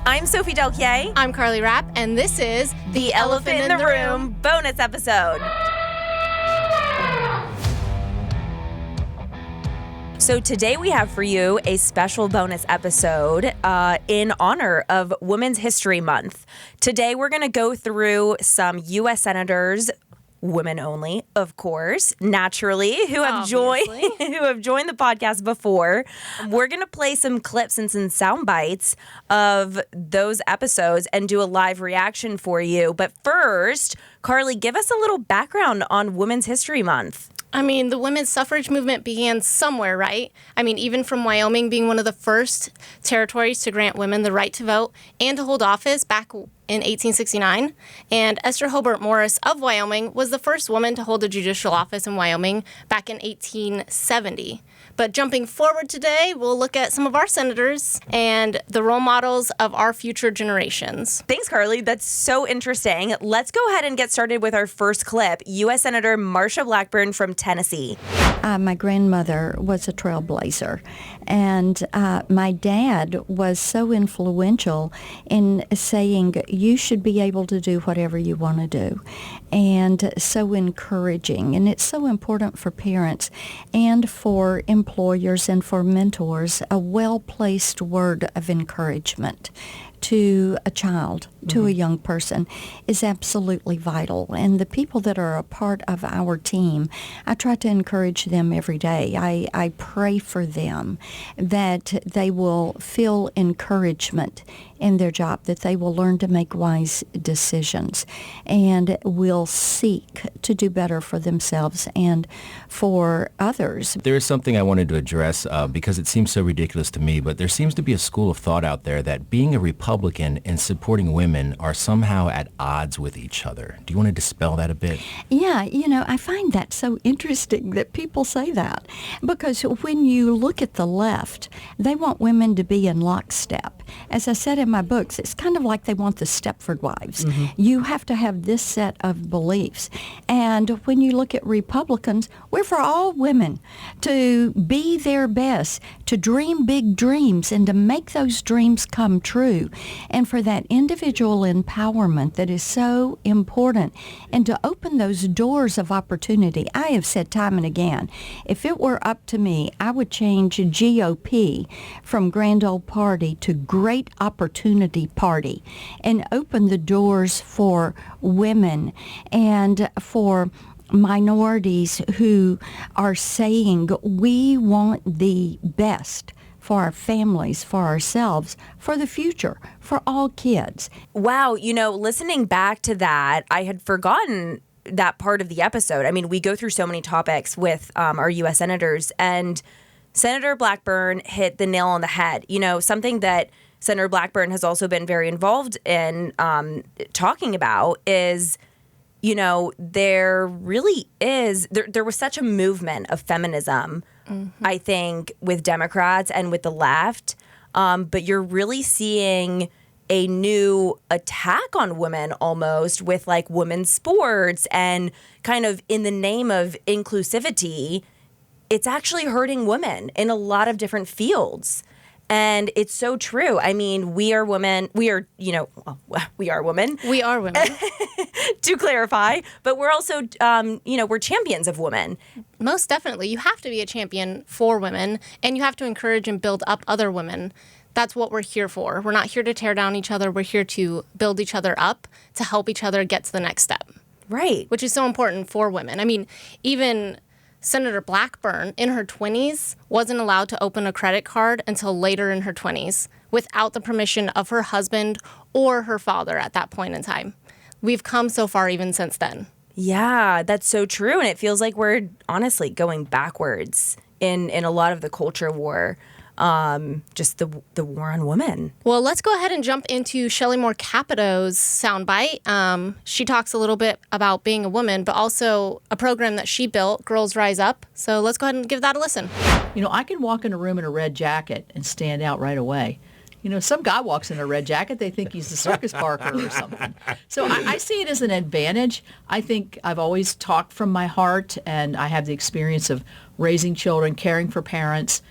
I'm Sophie Delquier. I'm Carly Rapp, and this is The Elephant in the Room bonus episode. So today we have for you a special bonus episode in honor of Women's History Month. Today we're going to go through some U.S. senators, women only, of course, naturally, who have joined the podcast before. We're going to play some clips and some sound bites of those episodes and do a live reaction for you. But first, Carly, give us a little background on Women's History Month. I mean, the women's suffrage movement began somewhere, right? I mean, even from Wyoming being one of the first territories to grant women the right to vote and to hold office back in 1869. And Esther Hobart Morris of Wyoming was the first woman to hold a judicial office in Wyoming back in 1870. But jumping forward today, we'll look at some of our senators and the role models of our future generations. Thanks, Carly. That's so interesting. Let's go ahead and get started with our first clip. U.S. Senator Marsha Blackburn from Tennessee. My grandmother was a trailblazer, and my dad was so influential in saying you should be able to do whatever you want to do, and so encouraging. And it's so important for parents and for employers and for mentors, a well-placed word of encouragement to a child, to a young person, is absolutely vital. And the people that are a part of our team, I try to encourage them every day. I pray for them that they will feel encouragement in their job, that they will learn to make wise decisions and will seek to do better for themselves and for others. There is something I wanted to address because it seems so ridiculous to me, but there seems to be a school of thought out there that being a Republican and supporting women are somehow at odds with each other. Do you want to dispel that a bit? Yeah, I find that so interesting that people say that, because when you look at the left, they want women to be in lockstep. As I said in my books, it's kind of like they want the Stepford wives. You have to have this set of beliefs. And when you look at Republicans, we're for all women to be their best, to dream big dreams and to make those dreams come true, and for that individual empowerment that is so important, and to open those doors of opportunity. I have said time and again, if it were up to me, I would change GOP from Grand Old Party to Great Opportunity Party and open the doors for women and for minorities who are saying we want the best for our families, for ourselves, for the future, for all kids. Wow, listening back to that, I had forgotten that part of the episode. I mean, we go through so many topics with our U.S. senators, and Senator Blackburn hit the nail on the head. Something that Senator Blackburn has also been very involved in talking about is, there really is, there was such a movement of feminism, I think, with Democrats and with the left. But you're really seeing a new attack on women almost with like women's sports and kind of in the name of inclusivity. It's actually hurting women in a lot of different fields. And it's so true. I mean, we are women. We are women. We are women. To clarify. But we're also, we're champions of women. Most definitely. You have to be a champion for women, and you have to encourage and build up other women. That's what we're here for. We're not here to tear down each other. We're here to build each other up, to help each other get to the next step. Right. Which is so important for women. I mean, even Senator Blackburn, in her 20s, wasn't allowed to open a credit card until later in her 20s without the permission of her husband or her father at that point in time. We've come so far even since then. Yeah, that's so true. And it feels like we're honestly going backwards in a lot of the culture war. Just the war on women. Well, let's go ahead and jump into Shelley Moore Capito's soundbite. She talks a little bit about being a woman, but also a program that she built, Girls Rise Up. So let's go ahead and give that a listen. I can walk in a room in a red jacket and stand out right away. Some guy walks in a red jacket, they think he's the circus barker or something. So I see it as an advantage. I think I've always talked from my heart, and I have the experience of raising children, caring for parents,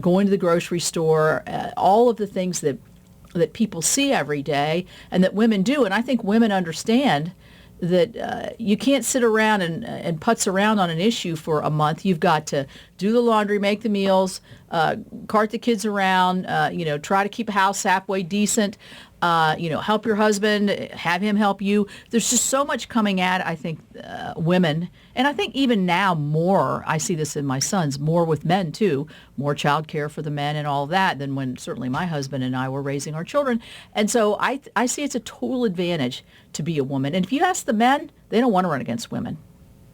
going to the grocery store, all of the things that that people see every day and that women do. And I think women understand that you can't sit around and putz around on an issue for a month. You've got to do the laundry, make the meals, cart the kids around, try to keep a house halfway decent, help your husband, have him help you. There's just so much coming at, I think, women. And I think even now more, I see this in my sons, more with men too, more child care for the men and all of that than when certainly my husband and I were raising our children. And so I see it's a total advantage to be a woman. And if you ask the men, they don't want to run against women.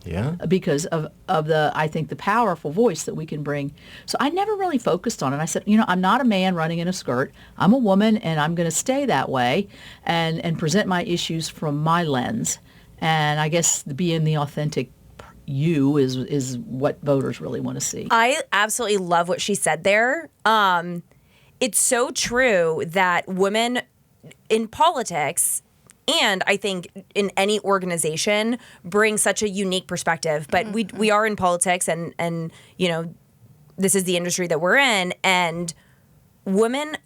Yeah. Because of the, I think, the powerful voice that we can bring. So I never really focused on it. I said, I'm not a man running in a skirt. I'm a woman, and I'm going to stay that way and present my issues from my lens. And I guess being the authentic you is what voters really want to see. I absolutely love what she said there. It's so true that women in politics, and I think in any organization, bring such a unique perspective. But we are in politics, and this is the industry that we're in. And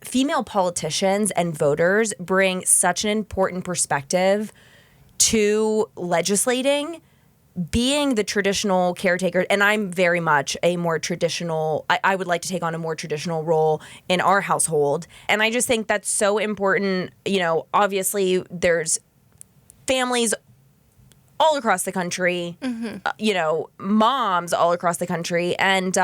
female politicians and voters bring such an important perspective to legislating, being the traditional caretaker. And I'm very much a more traditional, I would like to take on a more traditional role in our household. And I just think that's so important. Obviously there's families all across the country, moms all across the country. And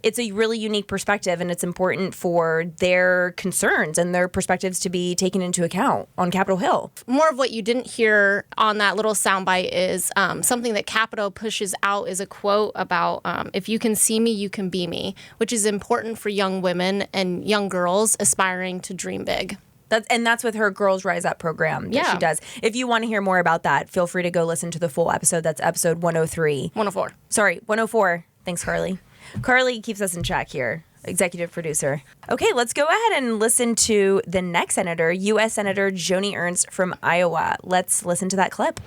it's a really unique perspective, and it's important for their concerns and their perspectives to be taken into account on Capitol Hill. More of what you didn't hear on that little soundbite is something that Capitol pushes out is a quote about if you can see me, you can be me, which is important for young women and young girls aspiring to dream big. That's with her Girls Rise Up program that she does. If you want to hear more about that, feel free to go listen to the full episode. That's episode 103. 104. Sorry, 104. Thanks, Carly. Carly keeps us in check here, executive producer. Okay, let's go ahead and listen to the next senator, U.S. Senator Joni Ernst from Iowa. Let's listen to that clip.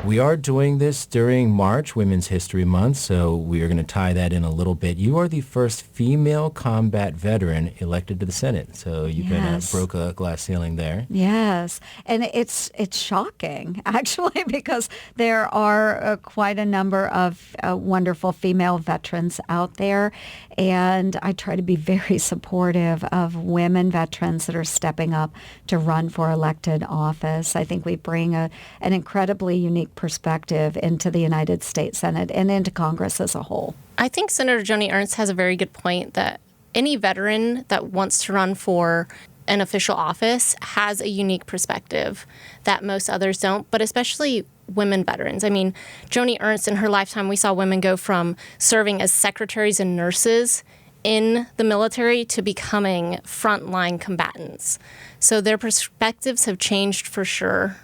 We are doing this during March, Women's History Month, so we are going to tie that in a little bit. You are the first female combat veteran elected to the Senate, so you've broke a glass ceiling there. Yes, and it's shocking, actually, because there are quite a number of wonderful female veterans out there, and I try to be very supportive of women veterans that are stepping up to run for elected office. I think we bring an incredibly unique perspective into the United States Senate and into Congress as a whole. I think Senator Joni Ernst has a very good point that any veteran that wants to run for an official office has a unique perspective that most others don't, but especially women veterans. I mean, Joni Ernst, in her lifetime, we saw women go from serving as secretaries and nurses in the military to becoming frontline combatants. So their perspectives have changed for sure.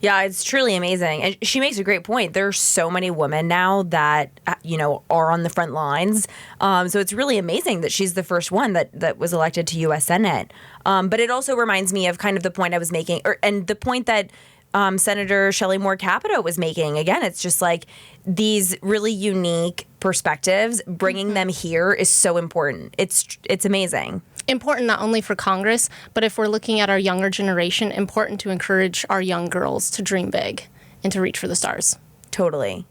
Yeah, it's truly amazing. And she makes a great point. There's so many women now that, are on the front lines. So it's really amazing that she's the first one that was elected to U.S. Senate. But it also reminds me of kind of the point I was making, and the point that Senator Shelley Moore Capito was making. Again, it's just like these really unique perspectives, bringing them here is so important. It's amazing. Important not only for Congress, but if we're looking at our younger generation, important to encourage our young girls to dream big and to reach for the stars. Totally.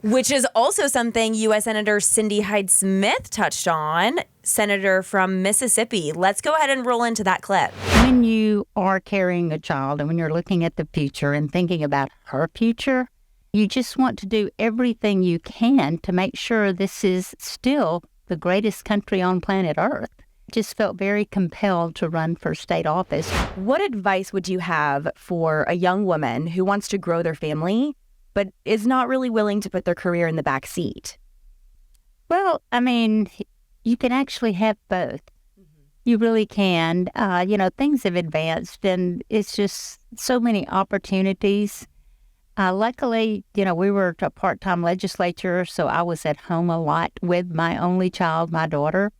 Which is also something U.S. Senator Cindy Hyde-Smith touched on, senator from Mississippi. Let's go ahead and roll into that clip. When you are carrying a child and when you're looking at the future and thinking about her future, you just want to do everything you can to make sure this is still the greatest country on planet Earth. Just felt very compelled to run for state office. What advice would you have for a young woman who wants to grow their family, but is not really willing to put their career in the back seat? Well, I mean, you can actually have both. You really can. Things have advanced, and it's just so many opportunities. Luckily, we were a part-time legislature, so I was at home a lot with my only child, my daughter.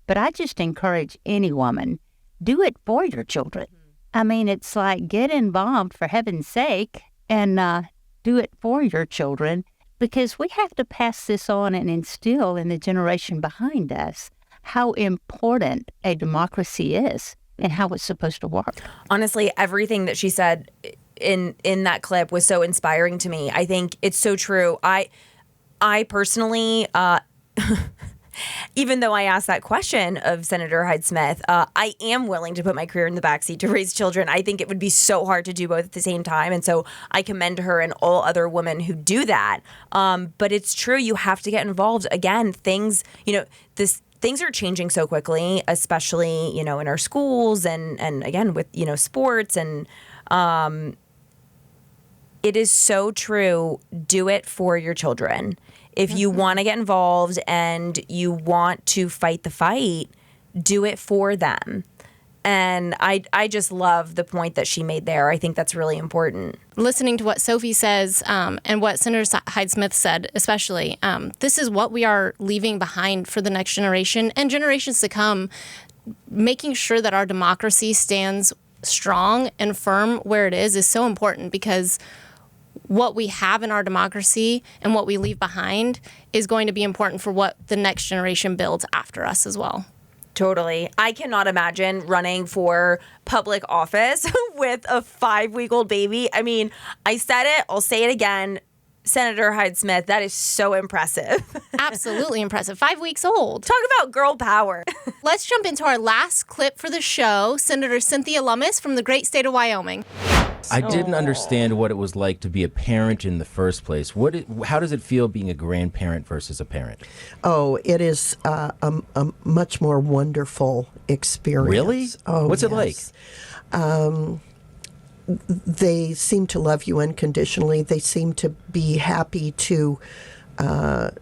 But I just encourage any woman, do it for your children. I mean, it's like get involved for heaven's sake and do it for your children, because we have to pass this on and instill in the generation behind us how important a democracy is and how it's supposed to work. Honestly, everything that she said in that clip was so inspiring to me. I think it's so true. I personally, even though I asked that question of Senator Hyde-Smith, I am willing to put my career in the backseat to raise children. I think it would be so hard to do both at the same time. And so I commend her and all other women who do that. But it's true. You have to get involved. Again, things are changing so quickly, especially, in our schools and again, with, sports. And it is so true. Do it for your children. If you want to get involved and you want to fight the fight, do it for them. And I just love the point that she made there. I think that's really important. Listening to what Sophie says and what Senator Hyde-Smith said, especially, this is what we are leaving behind for the next generation and generations to come, making sure that our democracy stands strong and firm where it is so important, because what we have in our democracy and what we leave behind is going to be important for what the next generation builds after us as well. Totally. I cannot imagine running for public office with a 5-week-old baby. I mean, I said it, I'll say it again. Senator Hyde-Smith, that is so impressive. Absolutely impressive. 5 weeks old. Talk about girl power. Let's jump into our last clip for the show. Senator Cynthia Lummis from the great state of Wyoming. I didn't understand what it was like to be a parent in the first place. How does it feel being a grandparent versus a parent? Oh, it is a much more wonderful experience. Really? Oh, what's it like? They seem to love you unconditionally. They seem to be happy to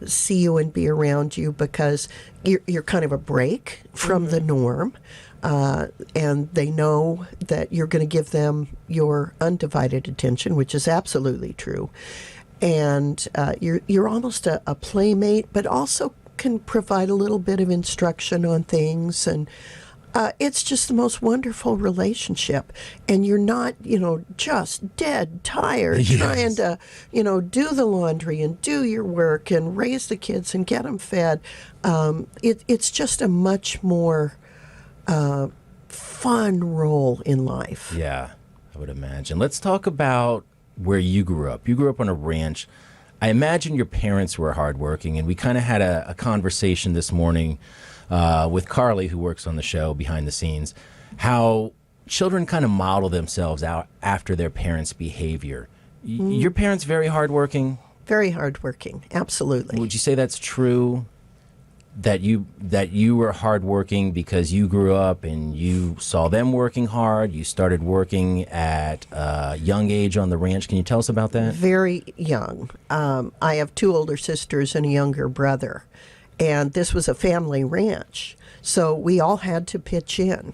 see you and be around you because you're kind of a break from the norm. And they know that you're going to give them your undivided attention, which is absolutely true. And you're almost a playmate, but also can provide a little bit of instruction on things. And it's just the most wonderful relationship. And you're not, just dead tired trying to, do the laundry and do your work and raise the kids and get them fed. It's just a much more fun role in life. Yeah, I would imagine. Let's talk about where you grew up. You grew up on a ranch. I imagine your parents were hardworking, and we kind of had a conversation this morning with Carly, who works on the show behind the scenes, how children kind of model themselves out after their parents' behavior. Your parents very hardworking? Very hardworking, absolutely. Would you say that's true? That you were hardworking because you grew up and you saw them working hard. You started working at a young age on the ranch. Can you tell us about that? Very young. I have 2 older sisters and a younger brother, and this was a family ranch, so we all had to pitch in.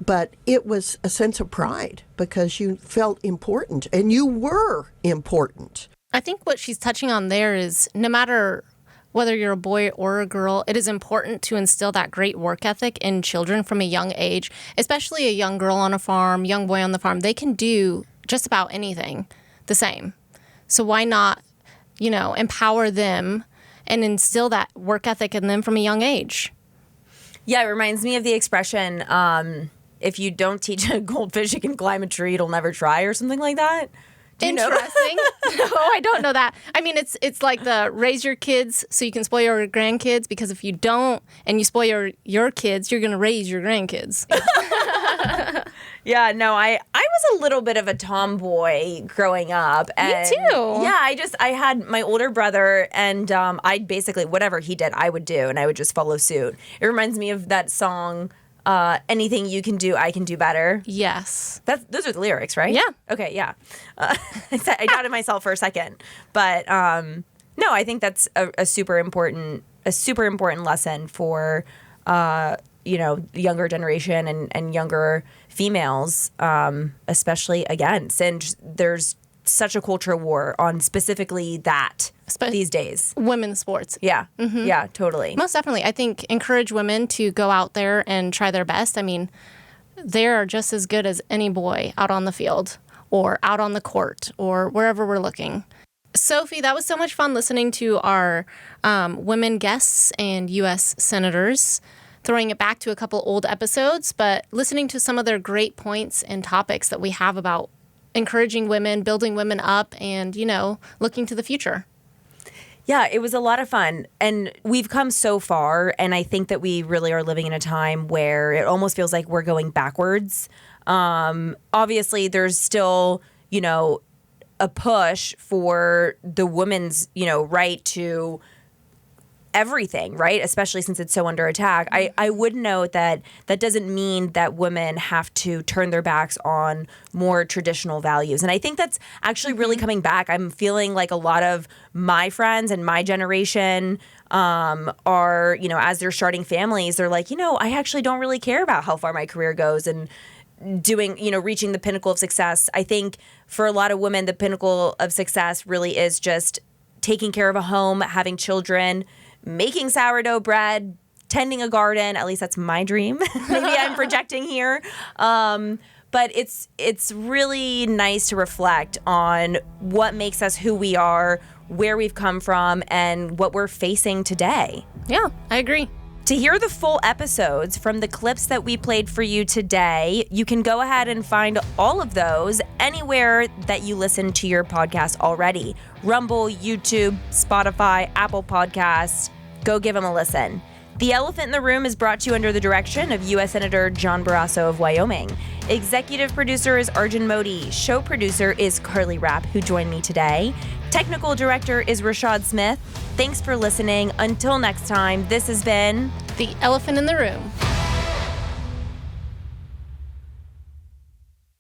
But it was a sense of pride because you felt important, and you were important. I think what she's touching on there is no matter whether you're a boy or a girl, it is important to instill that great work ethic in children from a young age, especially a young girl on a farm, young boy on the farm. They can do just about anything the same. So why not, empower them and instill that work ethic in them from a young age? Yeah, it reminds me of the expression, if you don't teach a goldfish it can climb a tree, it'll never try, or something like that. Interesting. No, I don't know that. I mean, it's like the raise your kids so you can spoil your grandkids, because if you don't and you spoil your kids, you're going to raise your grandkids. Yeah, no, I was a little bit of a tomboy growing up. And Me too. Yeah, I had my older brother, and I'd basically, whatever he did, I would do, and I would just follow suit. It reminds me of that song, anything you can do, I can do better. Yes. Those are the lyrics, right? Yeah. Okay, yeah. I doubted myself for a second. But no, I think that's a super important lesson for the younger generation and younger females, especially, again, since there's such a culture war on specifically that these days. Women's sports. Yeah. Mm-hmm. Yeah, totally. Most definitely. I think encourage women to go out there and try their best. I mean, they are just as good as any boy out on the field or out on the court or wherever we're looking. Sophie, that was so much fun listening to our women guests and U.S. senators. throwing it back to a couple old episodes, but listening to some of their great points and topics that we have about encouraging women, building women up, and, looking to the future. Yeah, it was a lot of fun. And we've come so far, and I think that we really are living in a time where it almost feels like we're going backwards. Obviously, there's still, a push for the woman's, right to everything, right? Especially since it's so under attack. I would note that doesn't mean that women have to turn their backs on more traditional values. And I think that's actually really coming back. I'm feeling like a lot of my friends and my generation are, as they're starting families, they're like, I actually don't really care about how far my career goes and doing, reaching the pinnacle of success. I think for a lot of women, the pinnacle of success really is just taking care of a home, having children, making sourdough bread, tending a garden. At least that's my dream. Maybe I'm projecting here. But it's really nice to reflect on what makes us who we are, where we've come from, and what we're facing today. Yeah, I agree. To hear the full episodes from the clips that we played for you today, you can go ahead and find all of those anywhere that you listen to your podcast already. Rumble, YouTube, Spotify, Apple Podcasts. Go give them a listen. The Elephant in the Room is brought to you under the direction of U.S. Senator John Barrasso of Wyoming. Executive producer is Arjun Modi. Show producer is Carly Rapp, who joined me today. Technical director is Rashad Smith. Thanks for listening. Until next time, this has been The Elephant in the Room.